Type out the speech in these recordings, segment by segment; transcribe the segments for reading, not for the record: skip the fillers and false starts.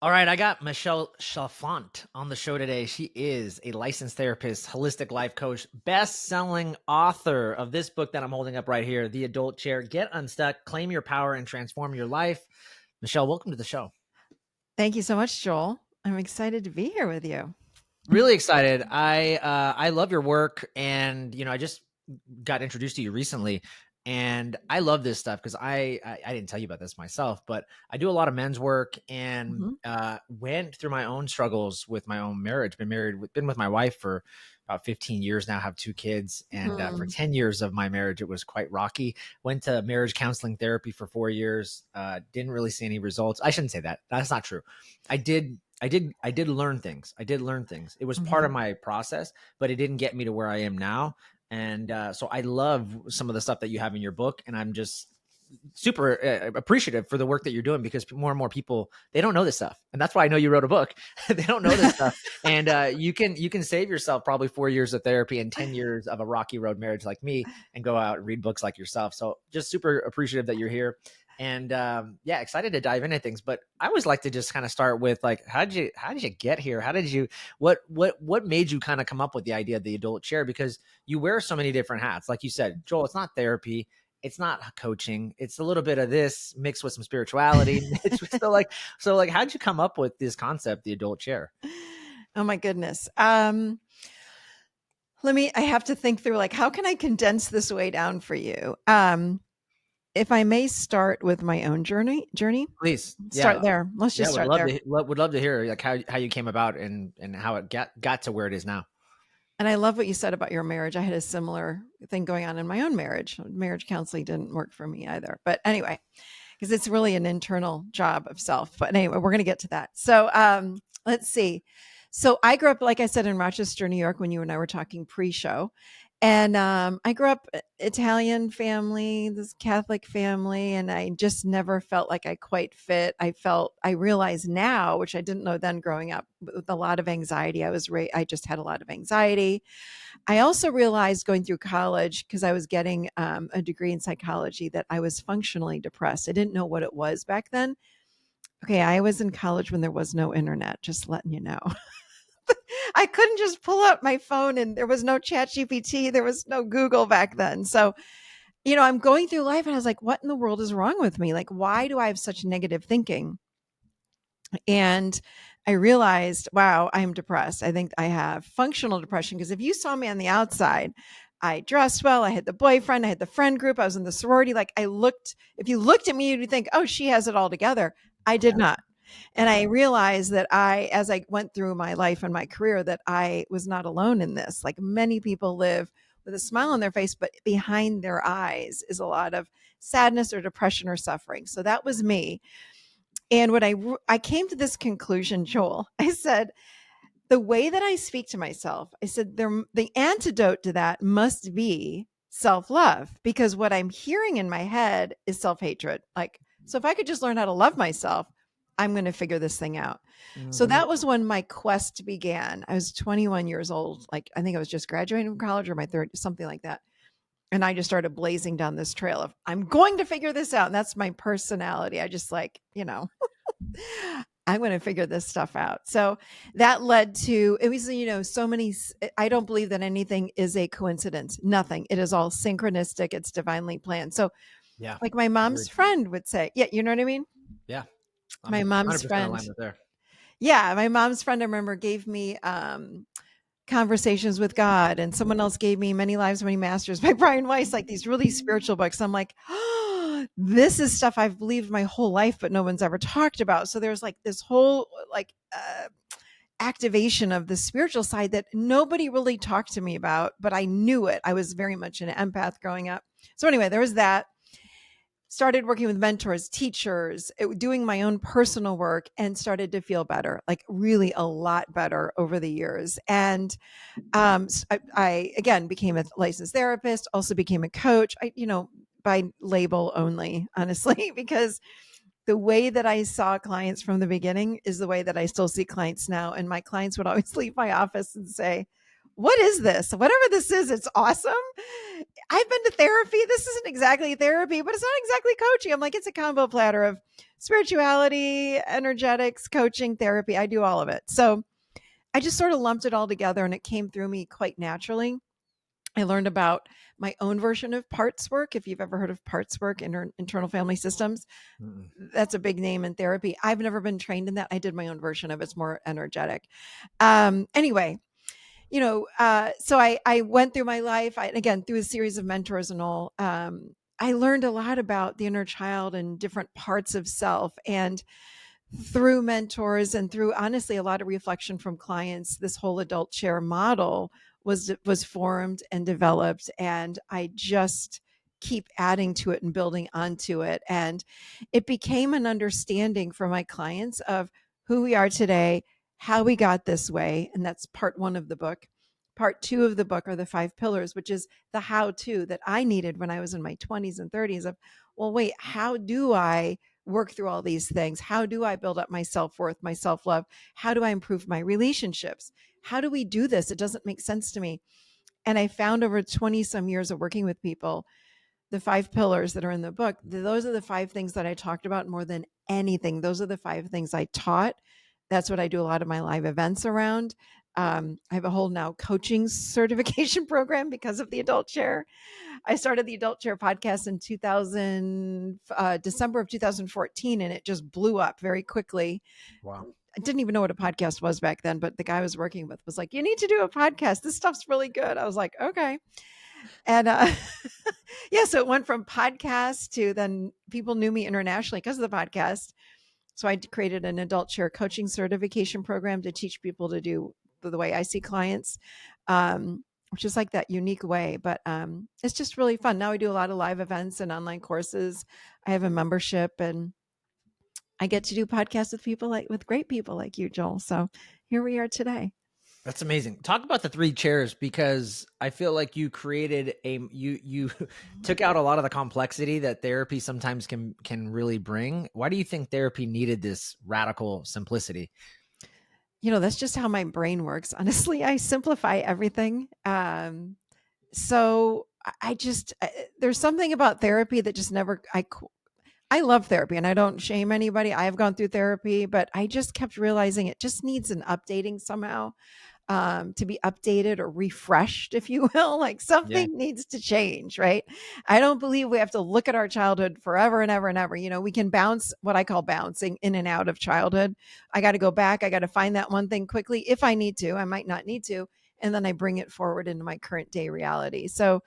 All right, I got Michelle Chalfant on the show today. She is a licensed therapist, holistic life coach, best-selling author of this book that I'm holding up right here, The Adult Chair. Get unstuck, claim your power, and transform your life. Michelle, welcome to the show. Thank you so much, Joel. I'm excited to be here with you. Really excited. I love your work, and I just got introduced to you recently, and I love this stuff because I didn't tell you about this myself, but I do a lot of men's work and Mhm. went through my own struggles with my own marriage. Been with my wife for about 15 years now. Have two kids, and for Mhm. 10 years of my marriage, it was quite rocky. Went to marriage counseling therapy for 4 years. Didn't really see any results. I shouldn't say that. That's not true. I did learn things. I did learn things. It was part of Mhm. my process, but it didn't get me to where I am now. And so I love some of the stuff that you have in your book, and I'm just super appreciative for the work that you're doing because more and more people, they don't know this stuff, and that's why I know you wrote a book. They don't know this stuff, and you can save yourself probably 4 years of therapy and 10 years of a rocky road marriage like me, and go out and read books like yourself. So just super appreciative that you're here, and yeah, excited to dive into things. But I always like to just kind of start with, like, how did you get here? How did you what made you kind of come up with the idea of the adult chair? Because you wear so many different hats. Like you said, Joel, it's not therapy, it's not coaching, it's a little bit of this mixed with some spirituality. It's still like, so like, how'd you come up with this concept, the adult chair? Oh my goodness. I have to think through, like, how can I condense this way down for you? If I may start with my own journey, Please. start there. Let's Yeah, just would start love there. to would love to hear like how you came about, and how it got to where it is now. And I love what you said about your marriage. I had a similar thing going on in my own marriage. Marriage counseling didn't work for me either. But anyway, because it's really an internal job of self. But anyway, we're going to get to that. So let's see. So I grew up, like I said, in Rochester, New York, when you and I were talking pre-show. And I grew up Italian family, this Catholic family, and I just never felt like I quite fit. I realize now, which I didn't know then growing up, with a lot of anxiety. I just had a lot of anxiety. I also realized going through college, because I was getting a degree in psychology, that I was functionally depressed. I didn't know what it was back then. Okay, I was in college when there was no internet, just letting you know. I couldn't just pull up my phone, and there was no chat GPT, there was no Google back then. So, I'm going through life and I was like, what in the world is wrong with me? Like, why do I have such negative thinking? And I realized, wow, I'm depressed. I think I have functional depression, because if you saw me on the outside, I dressed well, I had the boyfriend, I had the friend group, I was in the sorority. Like, if you looked at me, you'd think, oh, she has it all together. I did Yeah. not. And I realized that as I went through my life and my career, that I was not alone in this. Like, many people live with a smile on their face, but behind their eyes is a lot of sadness or depression or suffering. So that was me. And I came to this conclusion, Joel. I said, the way that I speak to myself, I said, the antidote to that must be self love, because what I'm hearing in my head is self hatred. Like, so if I could just learn how to love myself, I'm going to figure this thing out. So Hmm. that was when my quest began. I was 21 years old. Like, I think I was just graduating from college, or my third, something like that. And I just started blazing down this trail of, I'm going to figure this out. And that's my personality. I just, like, I'm going to figure this stuff out. So that led to, it was, so many. I don't believe that anything is a coincidence. Nothing. It is all synchronistic. It's divinely planned. So, Yeah. like my mom's Agreed. friend would say, yeah, you know what I mean? Yeah. My I'm mom's 100% friend. alignment there. Yeah. My mom's friend, I remember, gave me Conversations with God, and someone else gave me Many Lives, Many Masters by Brian Weiss, like these really spiritual books. I'm like, oh, this is stuff I've believed my whole life, but no one's ever talked about. So there's like this whole, like, activation of the spiritual side that nobody really talked to me about, but I knew it. I was very much an empath growing up. So anyway, there was that. Started working with mentors, teachers, doing my own personal work, and started to feel better, like really a lot better over the years. And I again became a licensed therapist, also became a coach. By label only, honestly, because the way that I saw clients from the beginning is the way that I still see clients now. And my clients would always leave my office and say, what is this? Whatever this is, it's awesome. I've been to therapy. This isn't exactly therapy, but it's not exactly coaching. I'm like, it's a combo platter of spirituality, energetics, coaching, therapy. I do all of it. So I just sort of lumped it all together and it came through me quite naturally. I learned about my own version of parts work. If you've ever heard of parts work, internal family systems, Mm-mm. that's a big name in therapy. I've never been trained in that. I did my own version of it. It's more energetic. Anyway, so I went through my life, again, through a series of mentors and all. I learned a lot about the inner child and different parts of self. And through mentors and through honestly a lot of reflection from clients, this whole adult chair model was formed and developed, and I just keep adding to it and building onto it, and it became an understanding for my clients of who we are today, how we got this way, and that's part one of the book. Part two of the book are the 5 pillars, which is the how to that I needed when I was in my 20s and 30s of, well, wait, how do I work through all these things? How do I build up my self worth, my self love? How do I improve my relationships? How do we do this? It doesn't make sense to me. And I found over 20 some years of working with people, the 5 pillars that are in the book, those are the 5 things that I talked about more than anything. Those are the 5 things I taught. That's what I do a lot of my live events around. I have a whole now coaching certification program because of the adult chair. I started the Adult Chair podcast in 2000, December of 2014, and it just blew up very quickly. Wow. I didn't even know what a podcast was back then, but the guy I was working with was like, "You need to do a podcast. This stuff's really good." I was like, "Okay." And yeah, so it went from podcast to then people knew me internationally because of the podcast. So I created an adult chair coaching certification program to teach people to do the way I see clients, which is like that unique way. But it's just really fun. Now we do a lot of live events and online courses. I have a membership and I get to do podcasts with people with great people like you, Joel. So here we are today. That's amazing. Talk about the 3 chairs, because I feel like you created you took out a lot of the complexity that therapy sometimes can really bring. Why do you think therapy needed this radical simplicity? That's just how my brain works. Honestly, I simplify everything. So I just there's something about therapy that just never I love therapy and I don't shame anybody. I have gone through therapy, but I just kept realizing it just needs an updating somehow, to be updated or refreshed, if you will. Like Yeah. something needs to change, right? I don't believe we have to look at our childhood forever and ever and ever. We can bounce, what I call bouncing in and out of childhood. I got to go back. I got to find that one thing quickly if I need to. I might not need to. And then I bring it forward into my current day reality. So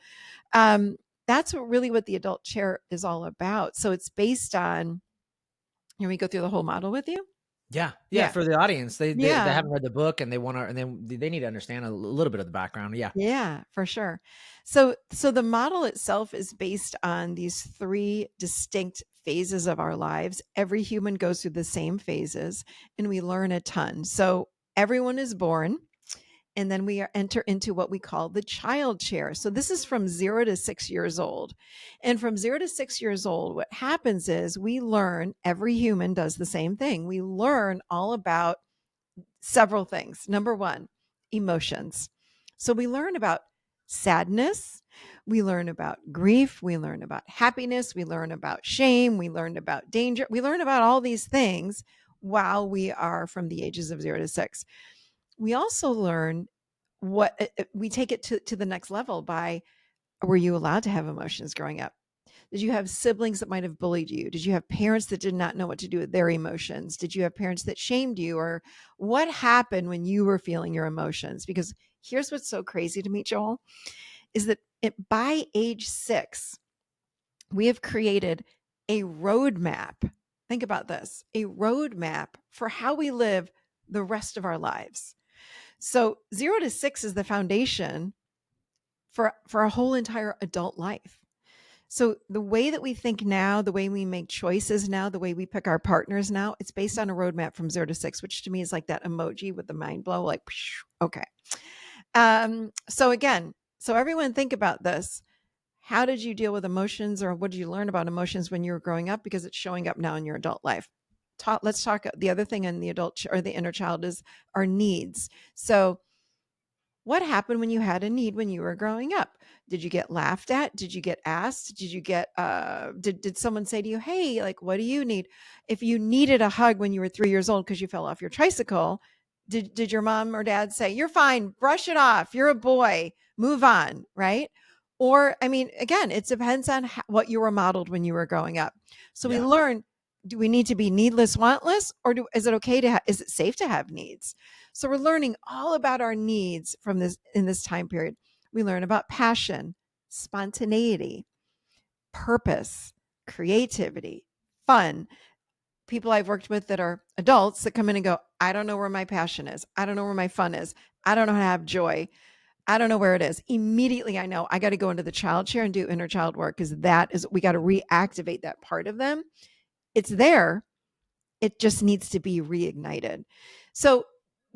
that's what the adult chair is all about. So it's based on, can we go through the whole model with you? Yeah. Yeah. Yeah. For the audience, they Yeah. haven't read the book and they want to, and then they need to understand a little bit of the background. Yeah. Yeah, for sure. So the model itself is based on these 3 distinct phases of our lives. Every human goes through the same phases and we learn a ton. So everyone is born and then enter into what we call the child chair. So this is from 0 to 6 years old. And from 0 to 6 years old, what happens is we learn, every human does the same thing. We learn all about several things. Number one, emotions. So we learn about sadness, we learn about grief, we learn about happiness, we learn about shame, we learn about danger, we learn about all these things while we are from the ages of 0 to 6. We also learn what we take it to the next level by, were you allowed to have emotions growing up? Did you have siblings that might have bullied you? Did you have parents that did not know what to do with their emotions? Did you have parents that shamed you? Or what happened when you were feeling your emotions? Because here's what's so crazy to me, Joel, is that by age 6, we have created a roadmap. Think about this, a roadmap for how we live the rest of our lives. So 0 to 6 is the foundation for a whole entire adult life. So the way that we think now, the way we make choices now, the way we pick our partners now, it's based on a roadmap from 0 to 6, which to me is like that emoji with the mind blow, like, okay. So everyone think about this. How did you deal with emotions, or what did you learn about emotions when you were growing up? Because it's showing up now in your adult life. Let's talk. The other thing in the adult or the inner child is our needs. So What happened when you had a need when you were growing up? Did you get laughed at? Did you get asked? Did you get did someone say to you, "Hey, like what do you need?" If you needed a hug when you were 3 years old because you fell off your tricycle, did your mom or dad say, "You're fine, brush it off. You're a boy. Move on," right? Or I mean, again, it depends on what you were modeled when you were growing up. So we Yeah. learn, do we need to be needless wantless, or is it okay to is it safe to have needs? So we're learning all about our needs from this in this time period. We learn about passion, spontaneity, purpose, creativity, fun. People I've worked with that are adults that come in and go, I don't know where my passion is. I don't know where my fun is. I don't know how to have joy. I don't know where it is. Immediately, I know I got to go into the child chair and do inner child work, because that is, we got to reactivate that part of them. It's there. It just needs to be reignited. So,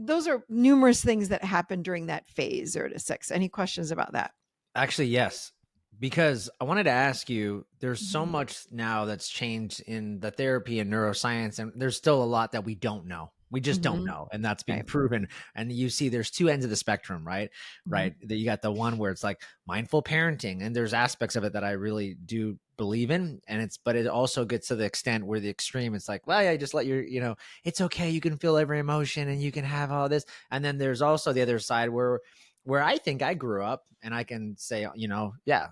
those are numerous things that happen during that phase, 0 to 6. Any questions about that? Actually, yes. Because I wanted to ask you, there's so Mhm. much now that's changed in the therapy and neuroscience, and there's still a lot that we don't know. We just don't Mhm. know. And that's being Right. proven. And you see there's two ends of the spectrum, right? Mhm. Right. You got the one where it's like mindful parenting, and there's aspects of it that I really do believe in. And but it also gets to the extent where the extreme, it's like, well, yeah, just let it's okay. You can feel every emotion and you can have all this. And then there's also the other side where I think I grew up, and I can say, yeah,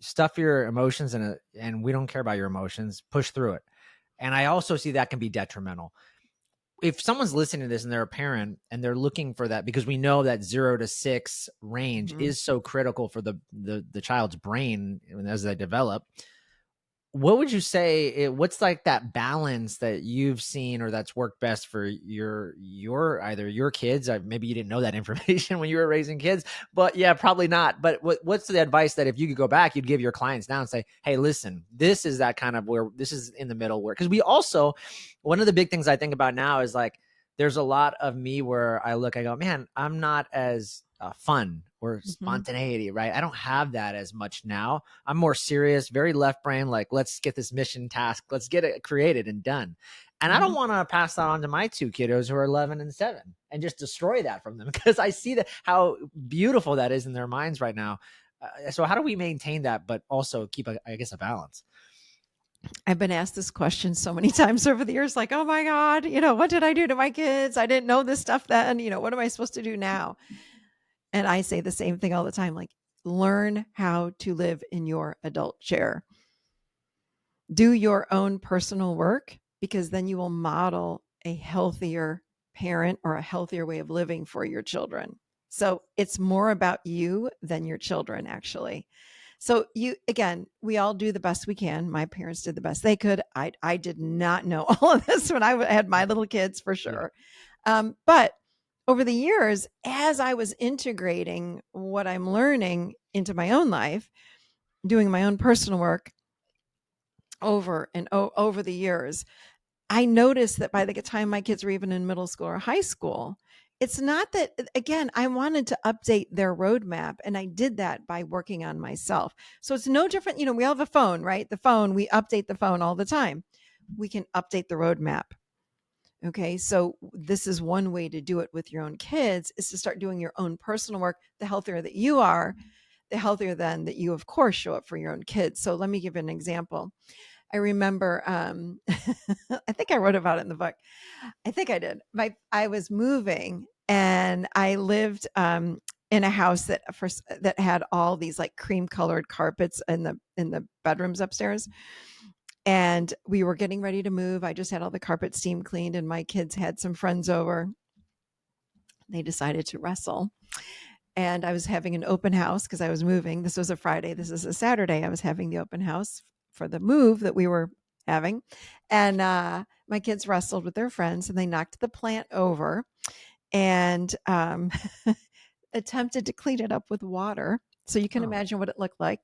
stuff your emotions in and we don't care about your emotions, push through it. And I also see that can be detrimental. If someone's listening to this and they're a parent and they're looking for that, because we know that 0 to 6 range Mhm. is so critical for the child's brain as they develop, what would you say what's like that balance that you've seen or that's worked best for your either your kids, maybe you didn't know that information when you were raising kids, but yeah, probably not. But what's the advice that if you could go back, you'd give your clients now and say, hey, listen, this is that kind of where this is in the middle, where because we also, one of the big things I think about now is like there's a lot of me where I go, man, I'm not as fun or Mhm. spontaneity, right? I don't have that as much now. I'm more serious, very left brain, like, let's get this mission task, let's get it created and done. And I don't Mhm. want to pass that on to my two kiddos who are 11 and 7 and just destroy that from them because I see that how beautiful that is in their minds right now. So how do we maintain that, but also keep, I guess, a balance? I've been asked this question so many times over the years, like, "Oh my god, what did I do to my kids? I didn't know this stuff then, what am I supposed to do now?" And I say the same thing all the time, like, learn how to live in your adult chair. Do your own personal work, because then you will model a healthier parent or a healthier way of living for your children. So, it's more about you than your children, actually. So again, we all do the best we can. My parents did the best they could. I did not know all of this when I had my little kids, for Yeah. sure. But over the years, as I was integrating what I'm learning into my own life, doing my own personal work over and over the years, I noticed that by the time my kids were even in middle school or high school, it's not that, again, I wanted to update their roadmap, and I did that by working on myself. So it's no different. We all have a phone, right? The phone, we update the phone all the time. We can update the roadmap. Okay. So this is one way to do it with your own kids, is to start doing your own personal work. The healthier that you are, the healthier then that you, of course, show up for your own kids. So let me give you an example. I remember, I think I wrote about it in the book. I think I did. I was moving, and I lived in a house that had all these like cream colored carpets in the bedrooms upstairs. And we were getting ready to move. I just had all the carpet steam cleaned, and my kids had some friends over. They decided to wrestle. And I was having an open house because I was moving. This was a Friday. This is a Saturday. I was having the open house for the move that we were having. And my kids wrestled with their friends, and they knocked the plant over and attempted to clean it up with water. So you can Oh, imagine what it looked like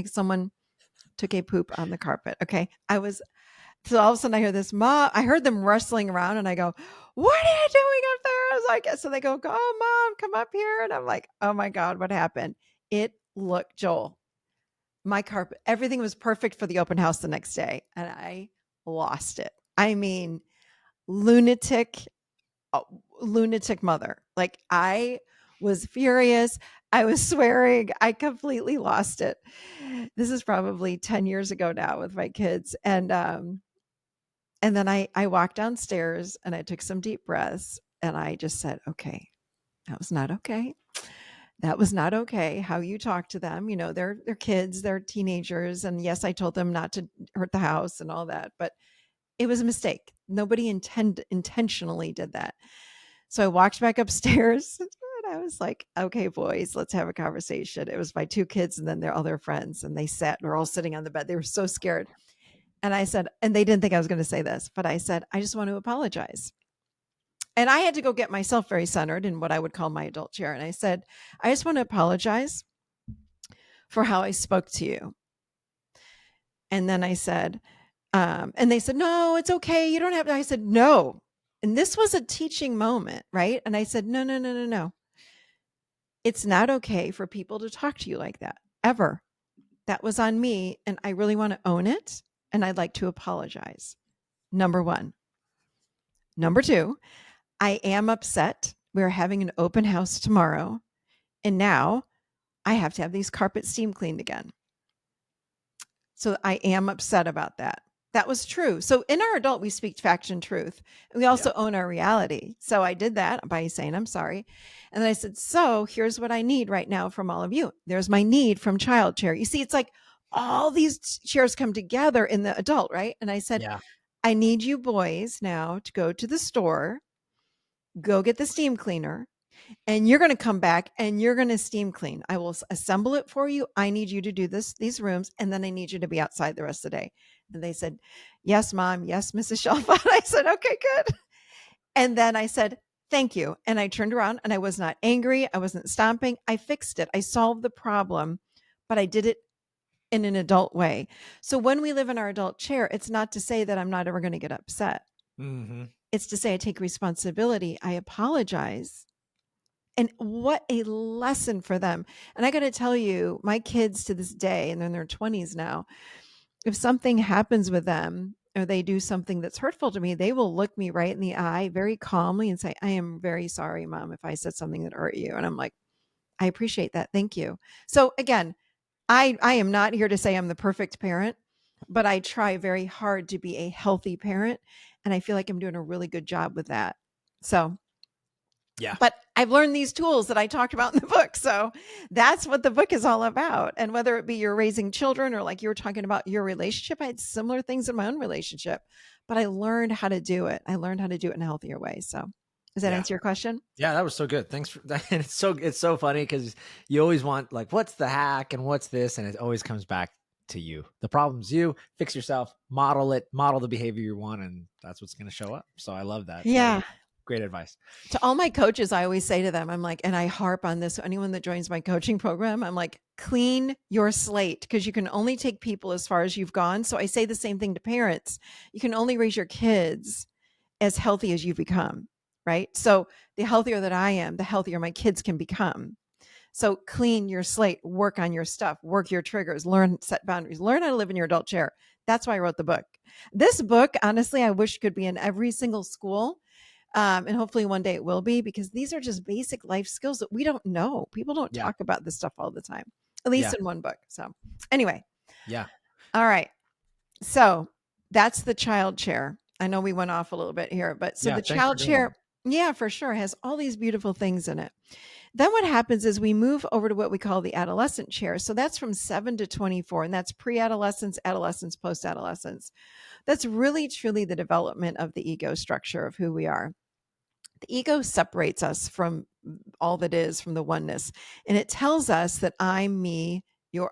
someone took a poop on the carpet. Okay. So all of a sudden I hear this mom, I heard them rustling around, and I go, what are you doing up there? I was like, so they go, oh, mom, come up here. And I'm like, oh my God, what happened? It looked, Joel, my carpet, everything was perfect for the open house the next day. And I lost it. I mean, lunatic, uh, lunatic mother. Like, I was furious. I was swearing. I completely lost it. This is probably 10 years ago now with my kids. And then I walked downstairs and I took some deep breaths and I just said, okay, that was not okay. That was not okay. How you talk to them, they're kids, they're teenagers. And yes, I told them not to hurt the house and all that, but it was a mistake. Nobody intentionally did that. So I walked back upstairs and I was like, okay, boys, let's have a conversation. It was my two kids and then their other friends. And they sat, we're all sitting on the bed. They were so scared. And I said, and they didn't think I was going to say this, but I said, I just want to apologize. And I had to go get myself very centered in what I would call my adult chair. And I said, I just want to apologize for how I spoke to you. And then I said, and they said, no, it's okay. You don't have to. I said, no. And this was a teaching moment, right? And I said, no, no, no, no, no. It's not okay for people to talk to you like that ever. That was on me. And I really want to own it. And I'd like to apologize. Number one. Number two, I am upset. We're having an open house tomorrow. And now I have to have these carpets steam cleaned again. So I am upset about that. That was true. So in our adult, we speak fact and truth. We also own our reality. So I did that by saying, I'm sorry. And then I said, so here's what I need right now from all of you. There's my need from child chair. You see, it's like all these chairs come together in the adult, right? And I said, Yeah. I need you boys now to go to the store, go get the steam cleaner, and you're going to come back and you're going to steam clean. I will assemble it for you. I need you to do these rooms, and then I need you to be outside the rest of the day. And they said, yes, Mom. Yes, Mrs. Chalfant. I said, okay, good. And then I said, thank you. And I turned around and I was not angry. I wasn't stomping. I fixed it. I solved the problem, but I did it in an adult way. So when we live in our adult chair, it's not to say that I'm not ever going to get upset. Mm-hmm. It's to say I take responsibility. I apologize. And what a lesson for them. And I got to tell you, my kids to this day, and they're in their 20s now, if something happens with them or they do something that's hurtful to me, they will look me right in the eye very calmly and say, I am very sorry, Mom, if I said something that hurt you. And I'm like, I appreciate that. Thank you. So again, I am not here to say I'm the perfect parent, but I try very hard to be a healthy parent. And I feel like I'm doing a really good job with that. So Yeah. but I've learned these tools that I talked about in the book. So that's what the book is all about. And whether it be you're raising children or like you were talking about your relationship, I had similar things in my own relationship, but I learned how to do it. I learned how to do it in a healthier way. So does that Yeah. answer your question? Yeah, that was so good. Thanks for that. And it's so funny because you always want like, what's the hack and what's this, and it always comes back to you. The problem's you. Fix yourself. Model it. Model the behavior you want, and that's what's going to show up. So I love that. That was Yeah. great advice. To all my coaches, I always say to them, I'm like, and I harp on this, anyone that joins my coaching program, I'm like, clean your slate because you can only take people as far as you've gone. So I say the same thing to parents. You can only raise your kids as healthy as you've become, right? So the healthier that I am, the healthier my kids can become. So clean your slate, work on your stuff, work your triggers, learn, set boundaries, learn how to live in your adult chair. That's why I wrote the book. This book, honestly, I wish could be in every single school. And hopefully one day it will be because these are just basic life skills that we don't know. People don't Yeah. talk about this stuff all the time, at least Yeah. in one book. So anyway, Yeah. all right. So that's the child chair. I know we went off a little bit here, but so Yeah. the Thanks for child doing that. chair, yeah, for sure, has all these beautiful things in it. Then what happens is we move over to what we call the adolescent chair. So that's from 7 to 24, and that's pre-adolescence, adolescence, post-adolescence. That's really truly the development of the ego structure of who we are. The ego separates us from all that is, from the oneness, and it tells us that I'm me,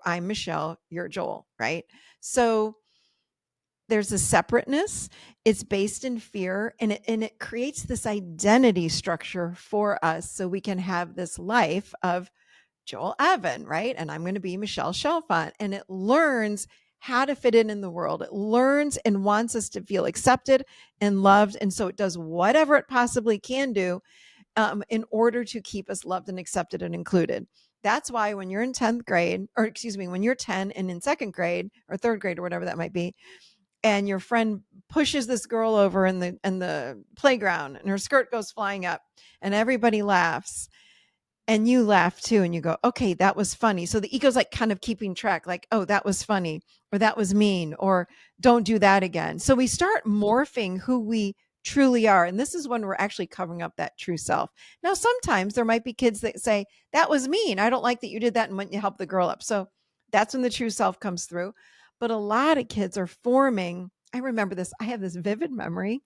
I'm Michelle, you're Joel, right? So there's a separateness. It's based in fear, and it creates this identity structure for us so we can have this life of Joel Evan, right? And I'm going to be Michelle Chalfant. And it learns how to fit in the world. It learns and wants us to feel accepted and loved. And so it does whatever it possibly can do in order to keep us loved and accepted and included. That's why when you're in 10th grade, or excuse me, when you're 10 and in second grade or third grade or whatever that might be, and your friend pushes this girl over in the playground and her skirt goes flying up and everybody laughs, and you laugh too, and you go, okay, that was funny. So the ego's like kind of keeping track, like, oh, that was funny, or that was mean, or don't do that again. So we start morphing who we truly are. And this is when we're actually covering up that true self. Now, sometimes there might be kids that say, that was mean. I don't like that you did that and went and helped the girl up. So that's when the true self comes through. But a lot of kids are forming. I remember this. I have this vivid memory.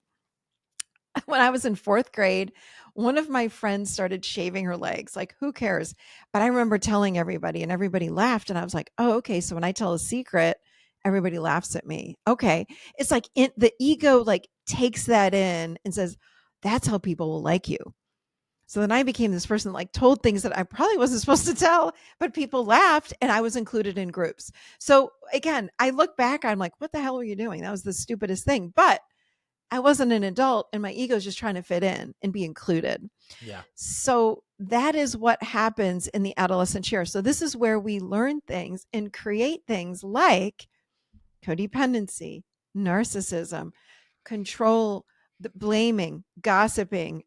When I was in fourth grade, one of my friends started shaving her legs. Like, who cares? But I remember telling everybody, and everybody laughed. And I was like, oh, okay. So when I tell a secret, everybody laughs at me. Okay. It's like the ego like takes that in and says, that's how people will like you. So then I became this person that like told things that I probably wasn't supposed to tell, but people laughed and I was included in groups. So again, I look back, I'm like, what the hell were you doing? That was the stupidest thing. But I wasn't an adult and my ego is just trying to fit in and be included. Yeah. So that is what happens in the adolescent year. So this is where we learn things and create things like codependency, narcissism, control, blaming, gossiping,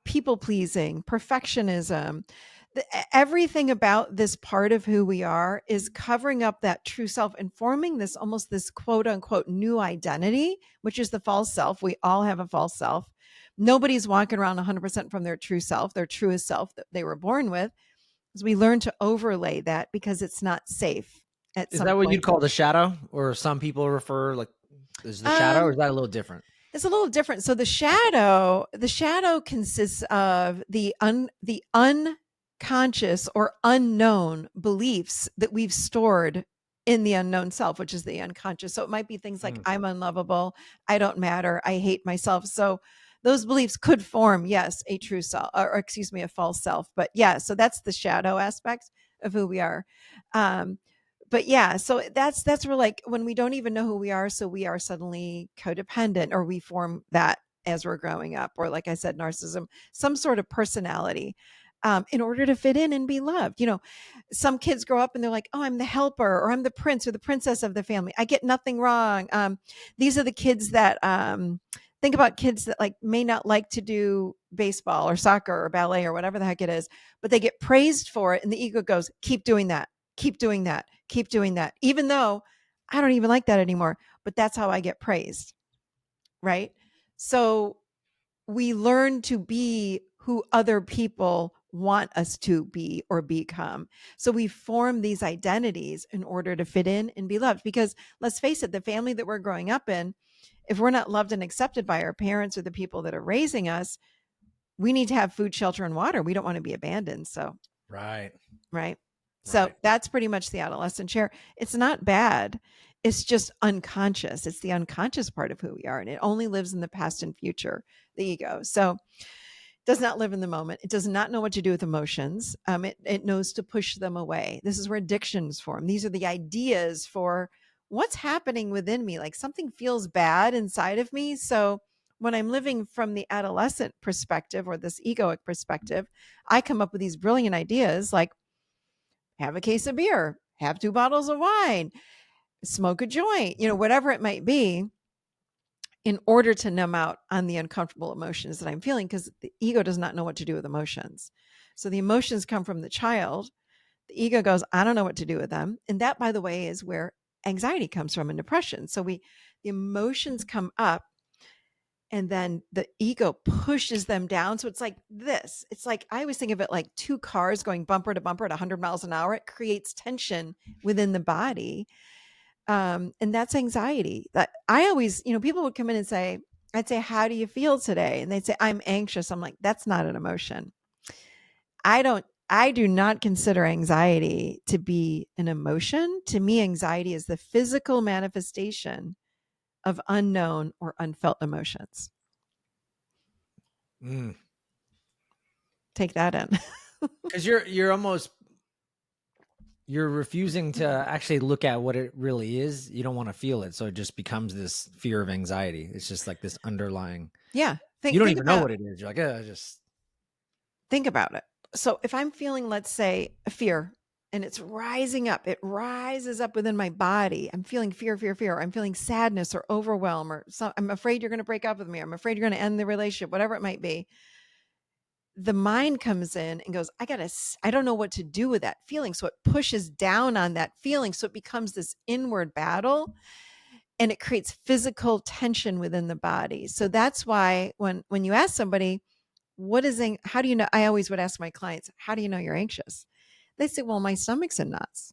people pleasing, perfectionism. Everything about this part of who we are is covering up that true self and forming this almost this quote unquote new identity, which is the false self. We all have a false self. Nobody's walking around 100% from their true self, their truest self that they were born with. As we learn to overlay that because it's not safe at Is some that what you'd point. call the shadow, or some people refer like is the shadow, or Um, is that a little different? It's a little different. So the shadow consists of the unconscious or unknown beliefs that we've stored in the unknown self, which is the unconscious. So it might be things like Mm. I'm unlovable, I don't matter, I hate myself. So those beliefs could form, yes, a true self, or excuse me, a false self. But yeah, so that's the shadow aspect of who we are. Um, but yeah, so that's where like when we don't even know who we are, so we are suddenly codependent, or we form that as we're growing up, or like I said, narcissism, some sort of personality, in order to fit in and be loved. Some kids grow up and they're like, oh, I'm the helper, or I'm the prince or the princess of the family. I get nothing wrong. These are the kids that think about kids that like may not like to do baseball or soccer or ballet or whatever the heck it is, but they get praised for it, and the ego goes, keep doing that, keep doing that, keep doing that, even though I don't even like that anymore, but that's how I get praised. Right. So we learn to be who other people want us to be or become. So we form these identities in order to fit in and be loved. Because let's face it, the family that we're growing up in, if we're not loved and accepted by our parents or the people that are raising us, we need to have food, shelter, and water. We don't want to be abandoned. So, Right. right. So Right. that's pretty much the adolescent chair. It's not bad. It's just unconscious. It's the unconscious part of who we are. And it only lives in the past and future, the ego. So does not live in the moment. It does not know what to do with emotions. It knows to push them away. This is where addictions form. These are the ideas for what's happening within me. Like something feels bad inside of me. So when I'm living from the adolescent perspective or this egoic perspective, I come up with these brilliant ideas like have a case of beer, have two bottles of wine, smoke a joint, whatever it might be, in order to numb out on the uncomfortable emotions that I'm feeling, because the ego does not know what to do with emotions. So the emotions come from the child. The ego goes, I don't know what to do with them. And that, by the way, is where anxiety comes from and depression. So the emotions come up and then the ego pushes them down. So it's like this. It's like, I always think of it like two cars going bumper to bumper at 100 miles an hour. It creates tension within the body, and that's anxiety. That I always, people would come in and say, I'd say, how do you feel today? And they'd say, I'm anxious. I'm like, that's not an emotion. I do not consider anxiety to be an emotion. To me, anxiety is the physical manifestation of unknown or unfelt emotions. Mm. Take that in. Because you're almost you're refusing to actually look at what it really is. You don't want to feel it, so it just becomes this fear of anxiety. It's just like this underlying. Yeah. You Think don't think even know about what it is. You're like, yeah, just think about it. So if I'm feeling, let's say, a fear and it's rising up, it rises up within my body. I'm feeling fear, fear, fear. I'm feeling sadness or overwhelm, or I'm afraid you're going to break up with me. I'm afraid you're going to end the relationship, whatever it might be. the mind comes in and goes, I don't know what to do with that feeling. So it pushes down on that feeling. So it becomes this inward battle and it creates physical tension within the body. So that's why when you ask somebody, how do you know? I always would ask my clients, how do you know you're anxious? They say, well, my stomach's in knots.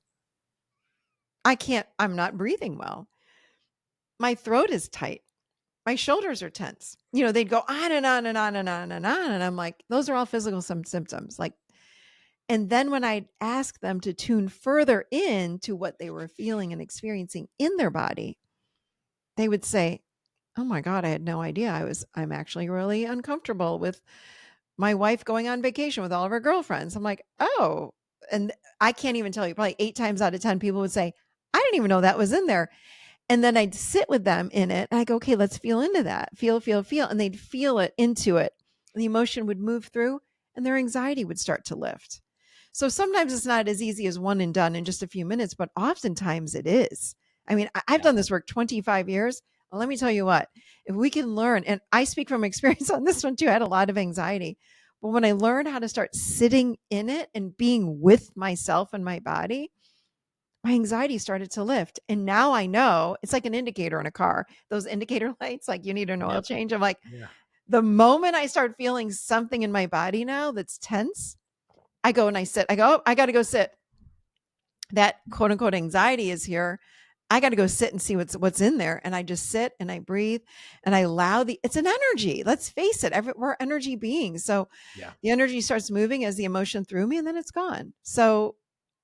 I'm not breathing well. My throat is tight. My shoulders are tense. They'd go on and on and on and on and on. And I'm like, those are all physical symptoms. Like, and then when I ask them to tune further into what they were feeling and experiencing in their body, they would say, oh my God, I had no idea. I'm actually really uncomfortable with my wife going on vacation with all of her girlfriends. I'm like, oh, and I can't even tell you, probably 8 times out of 10 people would say, I didn't even know that was in there. And then I'd sit with them in it. And I go, okay, let's feel into that. Feel, feel, feel. And they'd feel it into it. The emotion would move through and their anxiety would start to lift. So sometimes it's not as easy as one and done in just a few minutes, but oftentimes it is. I mean, I've Yeah. done this work 25 years. Well, let me tell you what, if we can learn, and I speak from experience on this one too, I had a lot of anxiety. But when I learned how to start sitting in it and being with myself and my body, my anxiety started to lift. And now I know it's like an indicator in a car, those indicator lights, like you need an oil Yep. change. I'm like, Yeah. the moment I start feeling something in my body now that's tense, I go and I sit. I go, oh, I got to go sit. That quote unquote anxiety is here. I got to go sit and see what's in there. And I just sit and I breathe and I allow it's an energy. Let's face it. We're energy beings. So Yeah. the energy starts moving as the emotion through me and then it's gone. So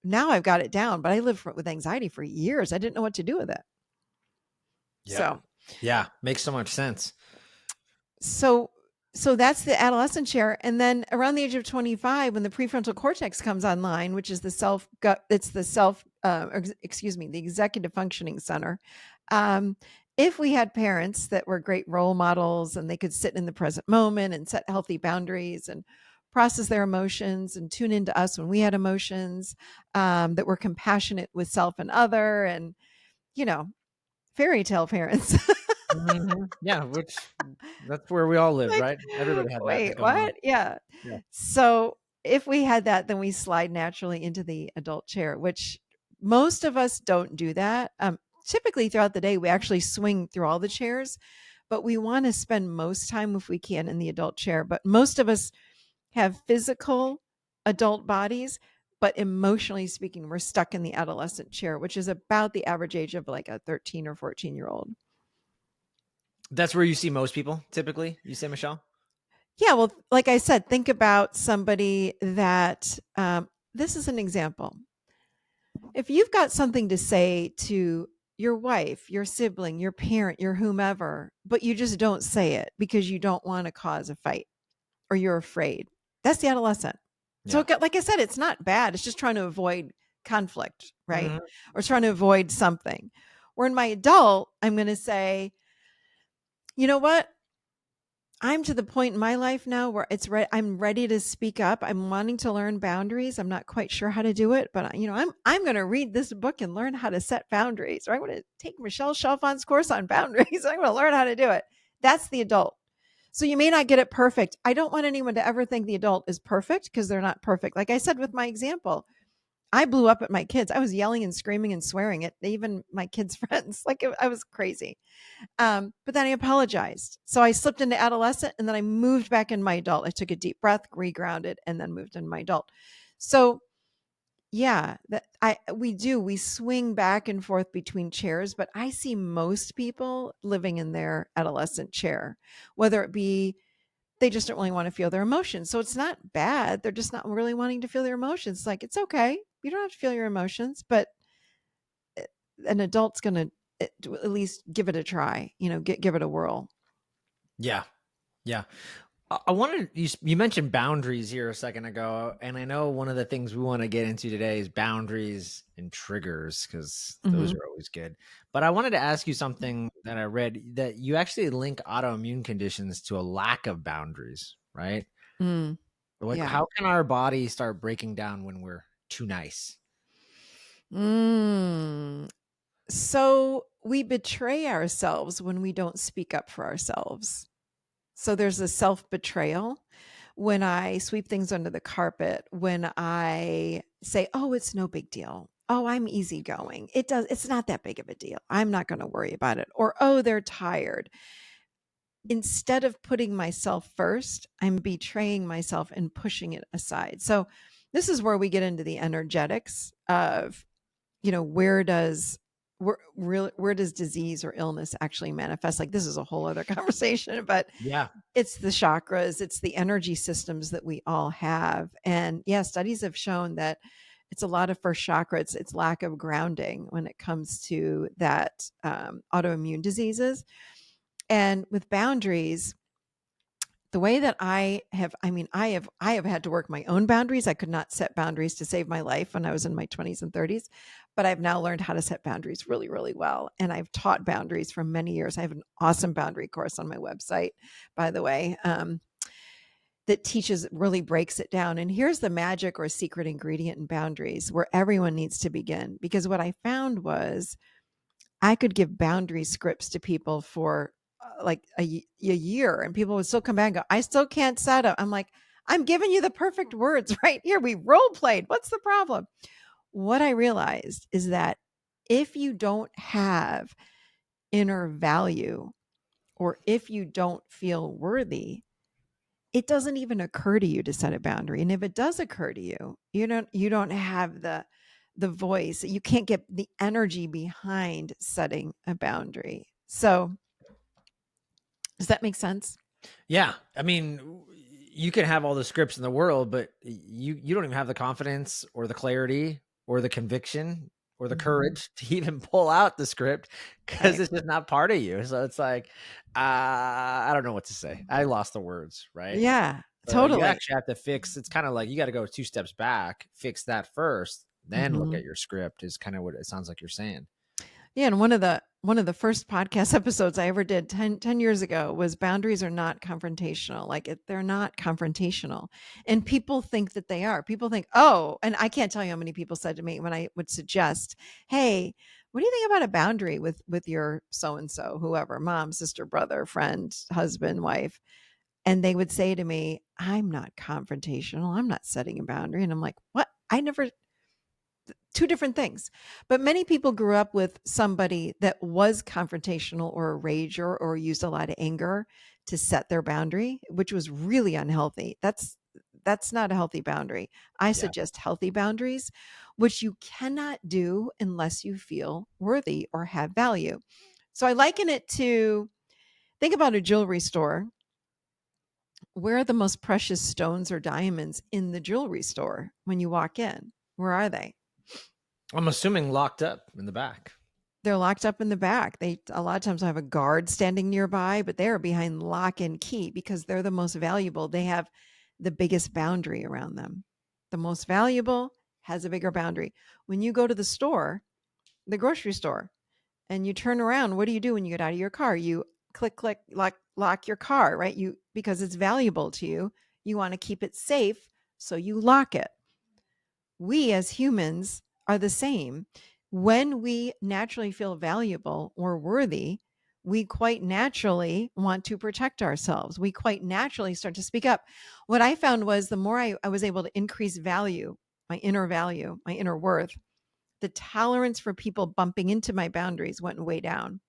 now I've got it down, but I lived with anxiety for years. I didn't know what to do with it. Yep. So Yeah. Makes so much sense. so so that's the adolescent chair. And then around the age of 25, when the prefrontal cortex comes online, which is the the executive functioning center. If we had parents that were great role models and they could sit in the present moment and set healthy boundaries and process their emotions and tune into us when we had emotions, that were compassionate with self and other, and you know fairy tale parents. Yeah, which that's where we all lived, Like, right? Everybody had that wait, going on. what? Yeah. Yeah. So if we had that, then we slide naturally into the adult chair, which most of us don't do that. Typically throughout the day, we actually swing through all the chairs, but we want to spend most time, if we can, in the adult chair. But most of us have physical adult bodies, but emotionally speaking, we're stuck in the adolescent chair, which is about the average age of like a 13 or 14-year-old. That's where you see most people typically, you say, Michelle? Yeah, well, like I said, think about somebody that this is an example. If you've got something to say to your wife, your sibling, your parent, your whomever, but you just don't say it because you don't want to cause a fight or you're afraid, that's the adolescent. So, Yeah. like I said, it's not bad. It's just trying to avoid conflict, right? Mhm. Or trying to avoid something. Where in my adult, I'm going to say, you know what? I'm to the point in my life now where I'm ready to speak up. I'm wanting to learn boundaries. I'm not quite sure how to do it, but I'm going to read this book and learn how to set boundaries. Or I'm going to take Michelle Chalfant's course on boundaries. I'm going to learn how to do it. That's the adult. So you may not get it perfect. I don't want anyone to ever think the adult is perfect because they're not perfect. Like I said with my example, I blew up at my kids. I was yelling and screaming and swearing at even my kids' friends. I was crazy. But then I apologized. So I slipped into adolescent and then I moved back in my adult. I took a deep breath, regrounded, and then moved into my adult. So yeah, we swing back and forth between chairs, but I see most people living in their adolescent chair, whether it be they just don't really want to feel their emotions. So it's not bad. They're just not really wanting to feel their emotions. It's like, it's okay. You don't have to feel your emotions, but an adult's going to at least give it a try, give it a whirl. Yeah. Yeah. I wanted you mentioned boundaries here a second ago, and I know one of the things we want to get into today is boundaries and triggers because those Mhm. are always good. But I wanted to ask you something that I read that you actually link autoimmune conditions to a lack of boundaries, right? Mm, Like, yeah. how can our body start breaking down when we're too nice? Mm. So we betray ourselves when we don't speak up for ourselves. So there's a self betrayal when I sweep things under the carpet, when I say, "Oh, it's no big deal. Oh, I'm easygoing. It's not that big of a deal. I'm not going to worry about it." Or, "Oh, they're tired." Instead of putting myself first, I'm betraying myself and pushing it aside. So this is where we get into the energetics of, where does where does disease or illness actually manifest? Like, this is a whole other conversation, but Yeah. it's the chakras, it's the energy systems that we all have. And yeah, studies have shown that it's a lot of first chakra. It's lack of grounding when it comes to that, autoimmune diseases. And with boundaries, the way that I have had to work my own boundaries. I could not set boundaries to save my life when I was in my 20s and 30s, but I've now learned how to set boundaries really, really well. And I've taught boundaries for many years. I have an awesome boundary course on my website, by the way, that teaches, really breaks it down. And here's the magic or secret ingredient in boundaries where everyone needs to begin. Because what I found was I could give boundary scripts to people for like a year, and people would still come back and go, "I still can't set up." I'm like, "I'm giving you the perfect words right here. We role played. What's the problem?" What I realized is that if you don't have inner value, or if you don't feel worthy, it doesn't even occur to you to set a boundary. And if it does occur to you, you don't have the voice. You can't get the energy behind setting a boundary. So, does that make sense? Yeah. I mean, you can have all the scripts in the world, but you don't even have the confidence or the clarity or the conviction or the Mhm. courage to even pull out the script because Right. it's just not part of you. So it's like, I don't know what to say. I lost the words, right? Yeah, So you totally. actually have to fix. It's kind of like you got to go 2 steps back, fix that first, then look Mhm. at your script. Is kind of what it sounds like you're saying. Yeah, and one of the first podcast episodes I ever did 10 years ago was boundaries are not confrontational. Like, they're not confrontational. And people think that they are. People think, "Oh," and I can't tell you how many people said to me when I would suggest, "Hey, what do you think about a boundary with your so and so, whoever, mom, sister, brother, friend, husband, wife?" And they would say to me, "I'm not confrontational. I'm not setting a boundary." And I'm like, "What? I never." Two different things. But many people grew up with somebody that was confrontational or a rager or used a lot of anger to set their boundary, which was really unhealthy. That's not a healthy boundary. I Yeah. suggest healthy boundaries, which you cannot do unless you feel worthy or have value. So I liken it to, think about a jewelry store. Where are the most precious stones or diamonds in the jewelry store when you walk in? Where are they? I'm assuming locked up in the back. They're locked up in the back. They a lot of times have a guard standing nearby, but they are behind lock and key because they're the most valuable. They have the biggest boundary around them. The most valuable has a bigger boundary. When you go to the store, the grocery store, and you turn around, what do you do when you get out of your car? You click, click, lock your car, right? You, because it's valuable to you. You want to keep it safe, so you lock it. We as humans are the same. When we naturally feel valuable or worthy, we quite naturally want to protect ourselves. We quite naturally start to speak up. What I found was the more I was able to increase value, my inner worth, the tolerance for people bumping into my boundaries went way down.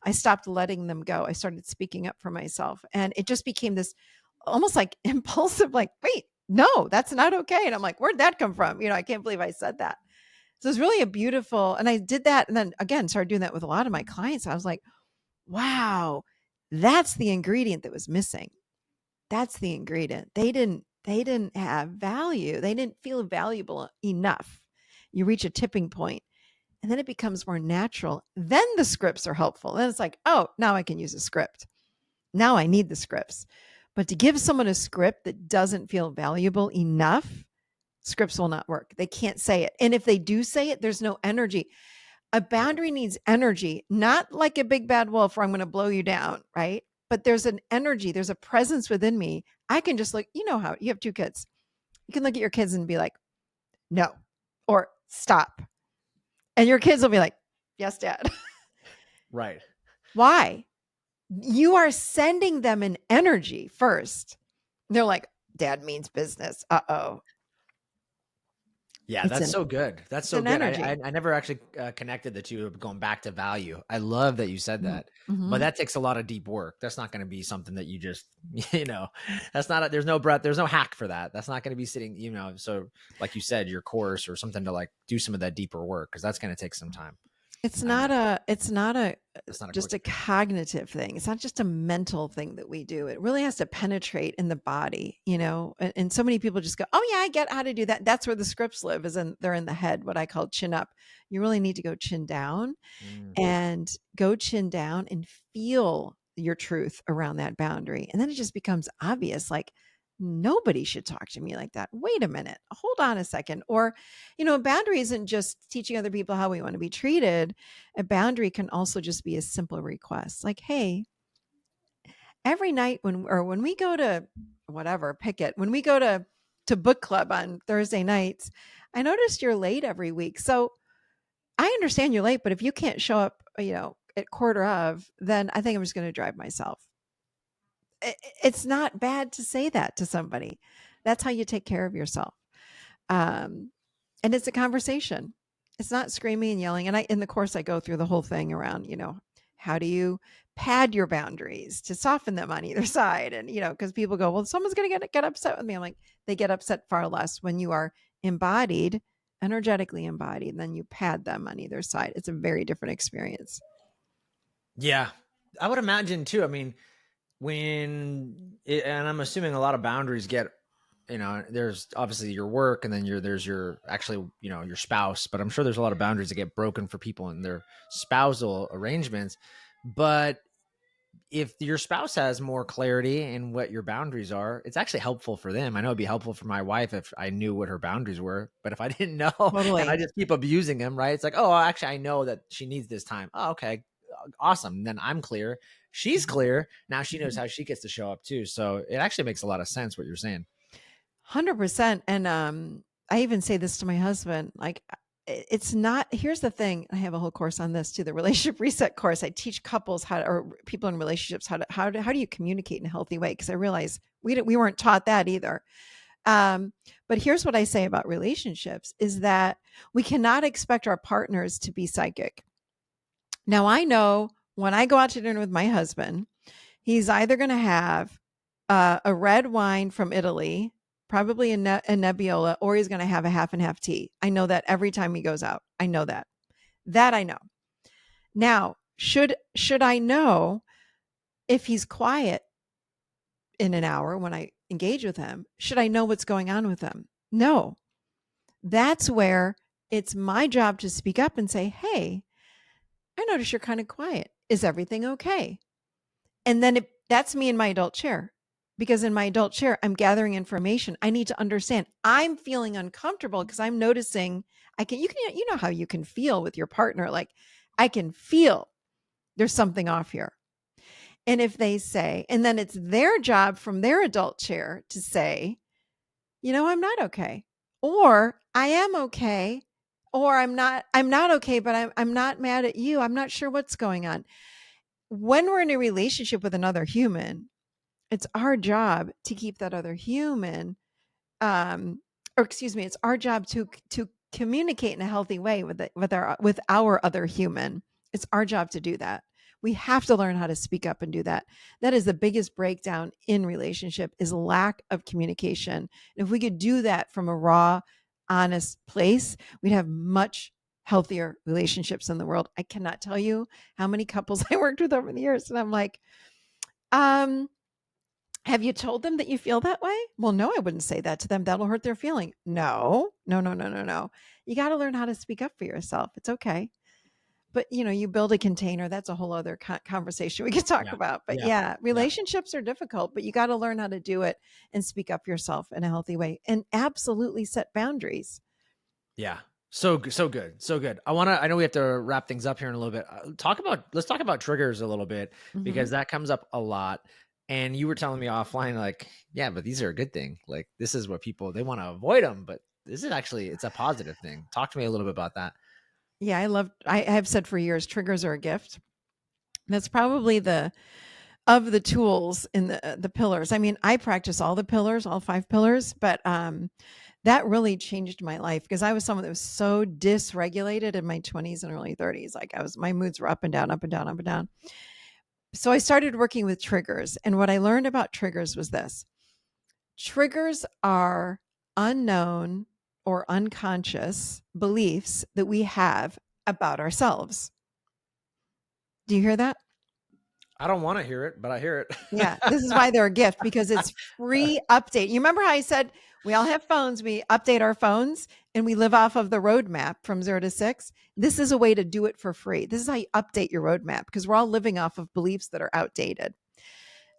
I stopped letting them go. I started speaking up for myself. And it just became this almost like impulsive, like, "Wait, no, that's not okay." And I'm like, "Where'd that come from?" I can't believe I said that. So it's really a beautiful, and I did that. And then again, started doing that with a lot of my clients. I was like, wow, that's the ingredient that was missing. That's the ingredient. They didn't have value. They didn't feel valuable enough. You reach a tipping point and then it becomes more natural. Then the scripts are helpful. Then it's like, "Oh, now I can use a script. Now I need the scripts." But to give someone a script that doesn't feel valuable enough, scripts will not work. They can't say it. And if they do say it, there's no energy. A Right. boundary needs energy, not like a big bad wolf where I'm going to blow you down, right? But there's an energy, there's a presence within me. I can just look, how you have two kids. You can look at your kids and be like, "No," or "Stop." And your kids will be like, "Yes, dad." Right. Why? You are sending them an energy first. They're like, dad means business. Uh-oh. Yeah, It's that's an so good. That's it's so an good. energy. I never actually connected the two of going back to value. I love that you said that, but Mm-hmm. that takes a lot of deep work. That's not going to be something that you just, you know, that's not, there's no breath, there's no hack for that. That's not going to be sitting, you know, so like you said, your course or something to like do some of that deeper work because that's going to take some time. I know It's not a that's not a just quick a fix. cognitive thing. It's not just a mental thing that we do. It really has to penetrate in the body, you know. And so many people just go, "Oh yeah, I get how to do that." That's where the scripts live, is in they're in the head, what I call chin up. You really need to go chin down Mm. and go chin down and feel your truth around that boundary. And then it just becomes obvious, like, nobody should talk to me like that. Wait a minute, hold on a second. Or, you know, a boundary isn't just teaching other people how we want to be treated. A boundary can also just be a simple request, like, hey, every night when we go to whatever, pick it, when we go to book club on Thursday nights, I noticed you're late every week. So I understand you're late, but if you can't show up, you know, at quarter of, then I think I'm just going to drive myself. It's not bad to say that to somebody. That's how you take care of yourself. Um, and it's a conversation. It's not screaming and yelling. And in the course, I go through the whole thing around, you know, how do you pad your boundaries to soften them on either side? And, you know, because people go, well, someone's going to get upset with me. I'm like, they get upset far less when you are embodied, energetically embodied, and then you pad them on either side. It's a very different experience. Yeah, I would imagine too. I mean, and I'm assuming a lot of boundaries get, you know, there's obviously your work and then there's your actually, you know, your spouse, but I'm sure there's a lot of boundaries that get broken for people in their spousal arrangements. But if your spouse has more clarity in what your boundaries are, it's actually helpful for them. I know it'd be helpful for my wife if I knew what her boundaries were, but if I didn't know and I Totally. just keep abusing them, right? It's like, oh, actually, I know that she needs this time. Oh, okay, awesome. Then I'm clear. She's Mhm. clear. Now she knows Mhm. how she gets to show up too. So it actually makes a lot of sense what you're saying. 100%. And I even say this to my husband, like, it's not, here's the thing. I have a whole course on this too, the relationship reset course. I teach couples how to, or people in relationships, how do you communicate in a healthy way? Because I realize we weren't taught that either. Um, but here's what I say about relationships is that we cannot expect our partners to be psychic. Now, I know when I go out to dinner with my husband, he's either going to have a red wine from Italy, probably a Nebbiolo, or he's going to have a half and half tea. I know that every time he goes out. I know that. That I know. Now, should I know if he's quiet in an hour when I engage with him? Should I know what's going on with him? No. That's where it's my job to speak up and say, "Hey, I notice you're kind of quiet. Is everything okay?" And then that's me in my adult chair, because in my adult chair, I'm gathering information. I need to understand. I'm feeling uncomfortable because I'm noticing you know how you can feel with your partner. Like, I can feel there's something off here. And if they say, and then it's their job from their adult chair to say, you know, I'm not okay. Or I am okay. Or I'm not okay, but I'm not mad at you. I'm not sure what's going on. When we're in a relationship with another human, it's our job to keep that other human, or excuse me, it's our job to communicate in a healthy way with our other human. It's our job to do that. We have to learn how to speak up and do that. That is the biggest breakdown in relationship, is lack of communication. And if we could do that from a raw, honest place, we'd have much healthier relationships in the world. I cannot tell you how many couples I worked with over the years, and I'm like, um, have you told them that you feel that way? Well, no, I wouldn't say that to them. That'll hurt their feeling. No, no, no, no, no, no. You got to learn how to speak up for yourself. It's okay. But, you know, you build a container. That's a whole other conversation we could talk Yeah. about. But Yeah. yeah, Yeah. relationships are difficult, but you got to learn how to do it and speak up yourself in a healthy way and absolutely set boundaries. Yeah. So so good. So good. I know we have to wrap things up here in a little bit. Let's talk about triggers a little bit Hmm. because that comes up a lot. And you were telling me offline, like, yeah, but these are a good thing. Like, this is what people, they want to avoid them, but this is actually, it's a positive thing. Talk to me a little bit about that. Yeah, I have said for years, triggers are a gift. That's probably of the tools in the pillars. I mean, I practice all the pillars, all 5 pillars, but that really changed my life because I was someone that was so dysregulated in my 20s and early 30s. Like my moods were up and down, up and down, up and down. So I started working with triggers, and what I learned about triggers was this. Triggers are unknown or unconscious beliefs that we have about ourselves. Do you hear that? I don't want to hear it, but I hear Yeah, it. this is why they're a gift because it's free update. You remember how I said we all have phones, we update our phones and we live off of the roadmap from 0 to 6? This is a way to do it for free. This is how you update your roadmap because we're all living off of beliefs that are outdated.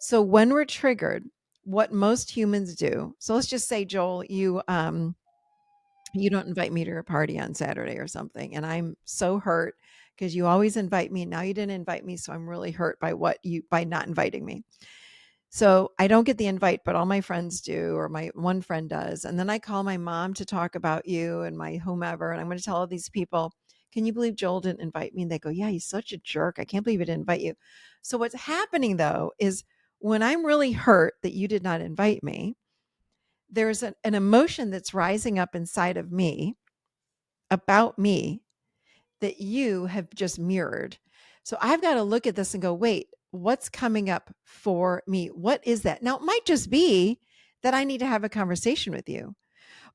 So when we're triggered, what most humans do. So let's just say Joel, you don't invite me to your party on Saturday or something and I'm so hurt because you always invite me. Now you didn't invite me, so I'm really hurt by not inviting me. So I don't get the invite, but all my friends do, or my one friend does. And then I call my mom to talk about you and my whomever. And I'm going to tell all these people, can you believe Joel didn't invite me? And they go, yeah, he's such a jerk. I can't believe he didn't invite you. So what's happening though is when I'm really hurt that you did not invite me, there's an emotion that's rising up inside of me about me that you have just mirrored. So I've got to look at this and go, wait, what's coming up for me? What is that? Now, it might just be that I need to have a conversation with you.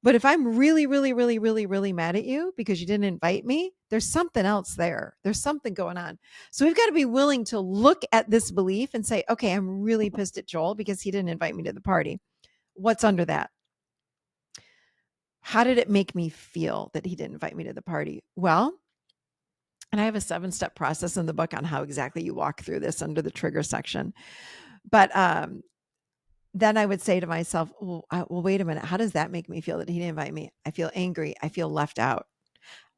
But if I'm really, really, really, really, really mad at you because you didn't invite me, there's something else there. There's something going on. So we've got to be willing to look at this belief and say, okay, I'm really pissed at Joel because he didn't invite me to the party. What's under that? How did it make me feel that he didn't invite me to the party? Well, and I have a 7-step process in the book on how exactly you walk through this under the trigger section. But then I would say to myself, well, wait a minute. How does that make me feel that he didn't invite me? I feel angry. I feel left out.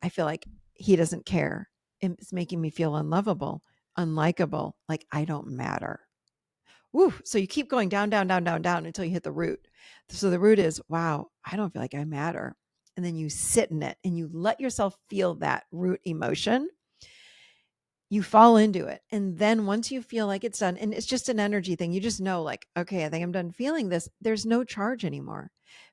I feel like he doesn't care. It's making me feel unlovable, unlikable, like I don't matter. Woo. So you keep going down, down, down, down, down until you hit the root. So the root is, wow, I don't feel like I matter. And then you sit in it and you let yourself feel that root emotion. You fall into it. And then once you feel like it's done, and it's just an energy thing, you just know, like, okay, I think I'm done feeling this. There's no charge anymore.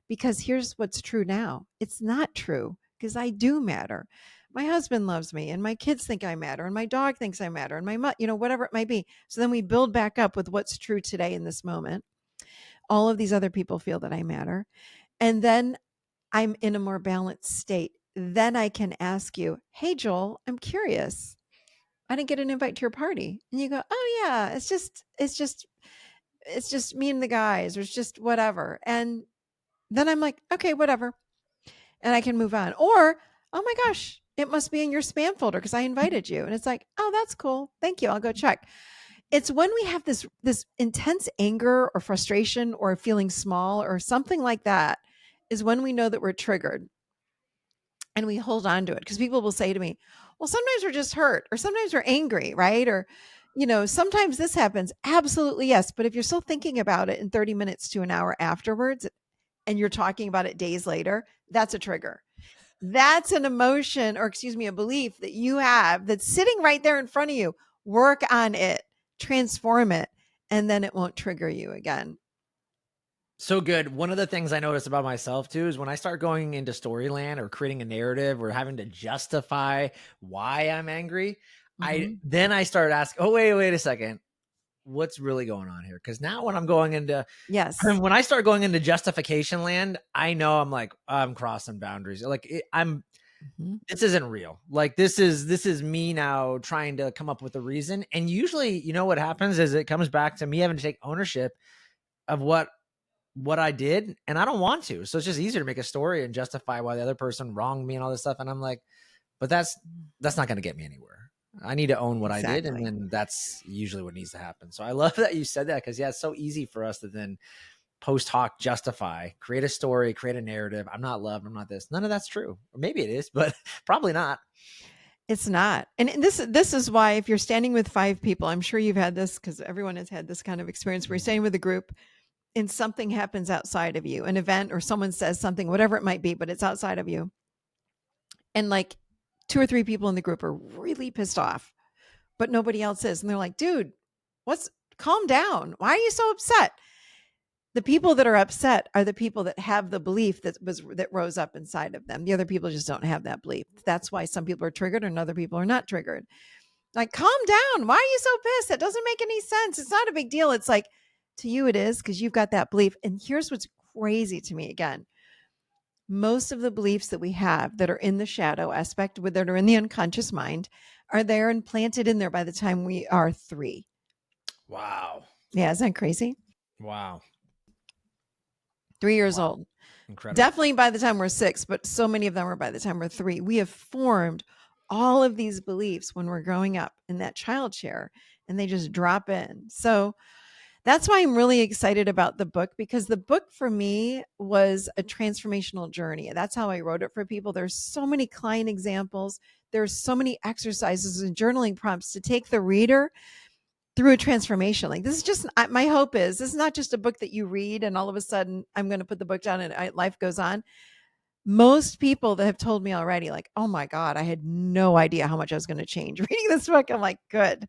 Because here's what's true now. It's not true because I do matter. My husband loves me and my kids think I matter and my dog thinks I matter and whatever it might be. So then we build back up with what's true today in this moment. All of these other people feel that I matter. And then I'm in a more balanced state. Then I can ask you, hey, Joel, I'm curious. I didn't get an invite to your party. And you go, oh yeah, it's just me and the guys, or it's just whatever. And then I'm like, okay, whatever. And I can move on. Or, oh my gosh, it must be in your spam folder because I invited you. And it's like, oh, that's cool. Thank you. I'll go check. It's when we have this intense anger or frustration or feeling small or something like that is when we know that we're triggered and we hold on to it because people will say to me, well, sometimes we're just hurt or sometimes we're angry, right? Or, sometimes this happens. Absolutely, yes. But if you're still thinking about it in 30 minutes to an hour afterwards and you're talking about it days later, that's a trigger. That's an emotion, or excuse me, a belief that you have that's sitting right there in front of you. Work on it, transform it, and then it won't trigger you again. So good. One of the things I notice about myself too is when I start going into storyland or creating a narrative or having to justify why I'm angry, Mhm. I start asking, oh, wait a second. What's really going on here? Because now when I'm going into Yes. when I start going into justification land, I know I'm like, I'm crossing boundaries. Like Mhm. this isn't real. Like this is me now trying to come up with a reason. And usually, what happens is it comes back to me having to take ownership of what I did, and I don't want to. So it's just easier to make a story and justify why the other person wronged me and all this stuff. And I'm like, but that's not going to get me anywhere. I need to own what I did, and Exactly. then that's usually what needs to happen. So I love that you said that because it's so easy for us to then post hoc justify, create a story, create a narrative. I'm not loved. I'm not this. None of that's true. Or maybe it is, but probably not. It's not. And this is why if you're standing with 5 people, I'm sure you've had this because everyone has had this kind of experience where you're standing with a group and something happens outside of you, an event or someone says something, whatever it might be, but it's outside of you. And like 2 or 3 people in the group are really pissed off, but nobody else is. And they're like, dude, calm down. Why are you so upset? The people that are upset are the people that have the belief that rose up inside of them. The other people just don't have that belief. That's why some people are triggered and other people are not triggered. Like, calm down. Why are you so pissed? That doesn't make any sense. It's not a big deal. It's like, to you it is, because you've got that belief. And here's what's crazy to me again. Most of the beliefs that we have that are in the shadow aspect, that are in the unconscious mind, are there and planted in there by the time we are 3. Wow. Yeah, isn't that crazy? Wow. 3 years Wow. old. Incredible. Definitely by the time we're 6, but so many of them are by the time we're 3. We have formed all of these beliefs when we're growing up in that child chair, and they just drop in. So that's why I'm really excited about the book, because the book for me was a transformational journey. That's how I wrote it for people. There's so many client examples. There's so many exercises and journaling prompts to take the reader through a transformation. Like, this is just, my hope is this is not just a book that you read and all of a sudden I'm going to put the book down and life goes on. Most people that have told me already, like, oh my God, I had no idea how much I was going to change reading this book. I'm like, good.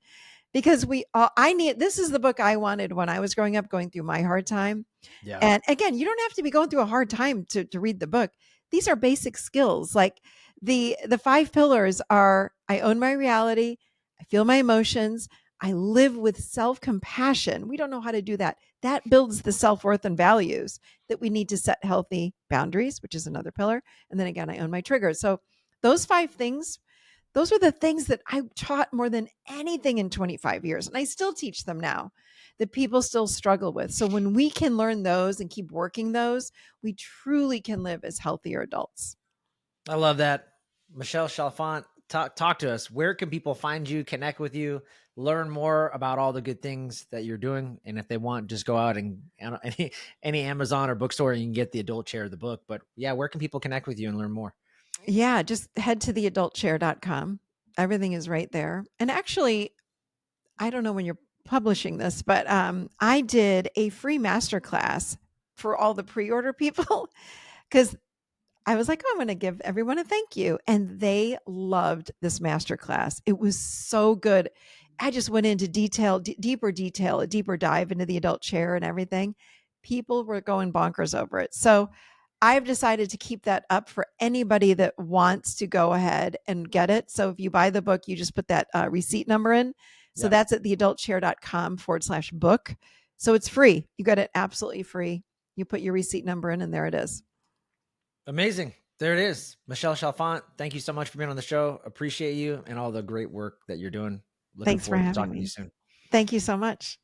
Because this is the book I wanted when I was growing up, going through my hard time. Yeah. And again, you don't have to be going through a hard time to read the book. These are basic skills. Like, the 5 pillars are: I own my reality, I feel my emotions, I live with self-compassion. We don't know how to do that. That builds the self-worth and values that we need to set healthy boundaries, which is another pillar. And then again, I own my triggers. So those 5 things, those are the things that I taught more than anything in 25 years. And I still teach them now, that people still struggle with. So when we can learn those and keep working those, we truly can live as healthier adults. I love that. Michelle Chalfant, talk to us. Where can people find you, connect with you, learn more about all the good things that you're doing? And if they want, just go out and any Amazon or bookstore, you can get the adult chair of the book. But yeah, where can people connect with you and learn more? Yeah, just head to theadultchair.com. Everything is right there. And actually, I don't know when you're publishing this, but I did a free masterclass for all the pre-order people, because I was like, oh, I'm going to give everyone a thank you. And they loved this masterclass. It was so good. I just went into deeper detail, a deeper dive into the adult chair and everything. People were going bonkers over it. So I've decided to keep that up for anybody that wants to go ahead and get it. So if you buy the book, you just put that receipt number in. So Yeah. that's at theadultchair.com/book. So it's free. You got it absolutely free. You put your receipt number in, and there it is. Amazing. There it is. Michelle Chalfant, thank you so much for being on the show. Appreciate you and all the great work that you're doing. Looking Thanks for forward to having talking to you me. soon. Thank you so much.